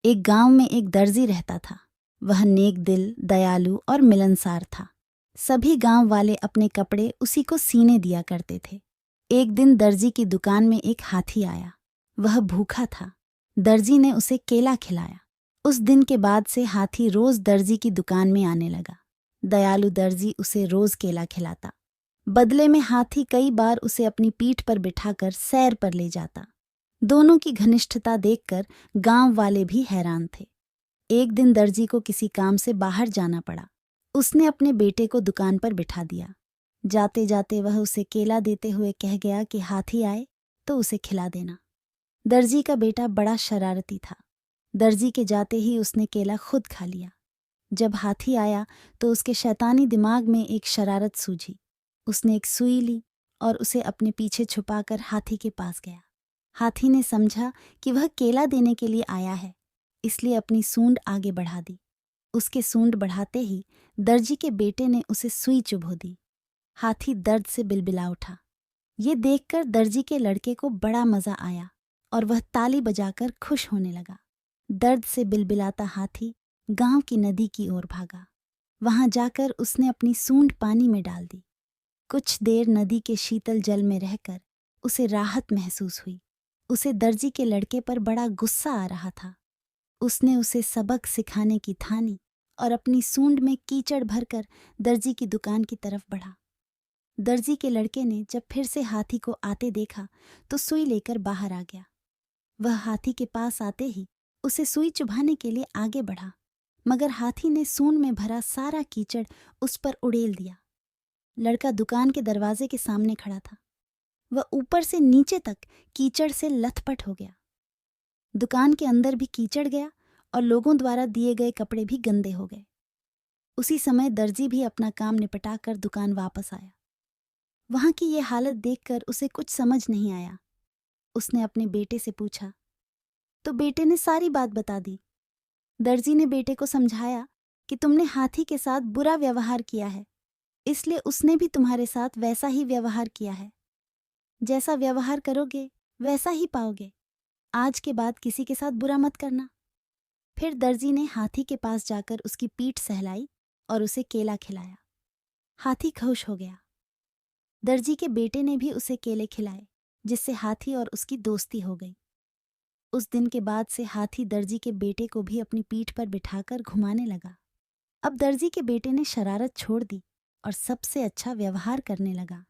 एक गांव में एक दर्जी रहता था। वह नेक दिल, दयालु और मिलनसार था। सभी गांव वाले अपने कपड़े उसी को सीने दिया करते थे। एक दिन दर्जी की दुकान में एक हाथी आया। वह भूखा था। दर्जी ने उसे केला खिलाया। उस दिन के बाद से हाथी रोज दर्जी की दुकान में आने लगा। दयालु दर्जी उसे रोज केला खिलाता। बदले में हाथी कई बार उसे अपनी पीठ पर बिठाकर सैर पर ले जाता। दोनों की घनिष्ठता देखकर गांव वाले भी हैरान थे। एक दिन दर्जी को किसी काम से बाहर जाना पड़ा। उसने अपने बेटे को दुकान पर बिठा दिया। जाते जाते वह उसे केला देते हुए कह गया कि हाथी आए तो उसे खिला देना। दर्जी का बेटा बड़ा शरारती था। दर्जी के जाते ही उसने केला खुद खा लिया। जब हाथी आया तो उसके शैतानी दिमाग में एक शरारत सूझी। उसने एक सुई ली और उसे अपने पीछे छुपाकर हाथी के पास गया। हाथी ने समझा कि वह केला देने के लिए आया है, इसलिए अपनी सूंड आगे बढ़ा दी। उसके सूंड बढ़ाते ही दर्जी के बेटे ने उसे सुई चुभो दी। हाथी दर्द से बिलबिला उठा। ये देखकर दर्जी के लड़के को बड़ा मजा आया और वह ताली बजाकर खुश होने लगा। दर्द से बिलबिलाता हाथी गांव की नदी की ओर भागा। वहां जाकर उसने अपनी सूंड पानी में डाल दी। कुछ देर नदी के शीतल जल में रहकर उसे राहत महसूस हुई। उसे दर्जी के लड़के पर बड़ा गुस्सा आ रहा था। उसने उसे सबक सिखाने की ठानी और अपनी सूंड में कीचड़ भरकर दर्जी की दुकान की तरफ बढ़ा। दर्जी के लड़के ने जब फिर से हाथी को आते देखा तो सुई लेकर बाहर आ गया। वह हाथी के पास आते ही उसे सुई चुभाने के लिए आगे बढ़ा, मगर हाथी ने सूंड में भरा सारा कीचड़ उस पर उड़ेल दिया। लड़का दुकान के दरवाजे के सामने खड़ा था। वह ऊपर से नीचे तक कीचड़ से लथपथ हो गया। दुकान के अंदर भी कीचड़ गया और लोगों द्वारा दिए गए कपड़े भी गंदे हो गए। उसी समय दर्जी भी अपना काम निपटा कर दुकान वापस आया। वहां की ये हालत देखकर उसे कुछ समझ नहीं आया। उसने अपने बेटे से पूछा तो बेटे ने सारी बात बता दी। दर्जी ने बेटे को समझाया कि तुमने हाथी के साथ बुरा व्यवहार किया है, इसलिए उसने भी तुम्हारे साथ वैसा ही व्यवहार किया है। जैसा व्यवहार करोगे वैसा ही पाओगे। आज के बाद किसी के साथ बुरा मत करना। फिर दर्जी ने हाथी के पास जाकर उसकी पीठ सहलाई और उसे केला खिलाया। हाथी खुश हो गया। दर्जी के बेटे ने भी उसे केले खिलाए, जिससे हाथी और उसकी दोस्ती हो गई। उस दिन के बाद से हाथी दर्जी के बेटे को भी अपनी पीठ पर बिठाकर घुमाने लगा। अब दर्जी के बेटे ने शरारत छोड़ दी और सबसे अच्छा व्यवहार करने लगा।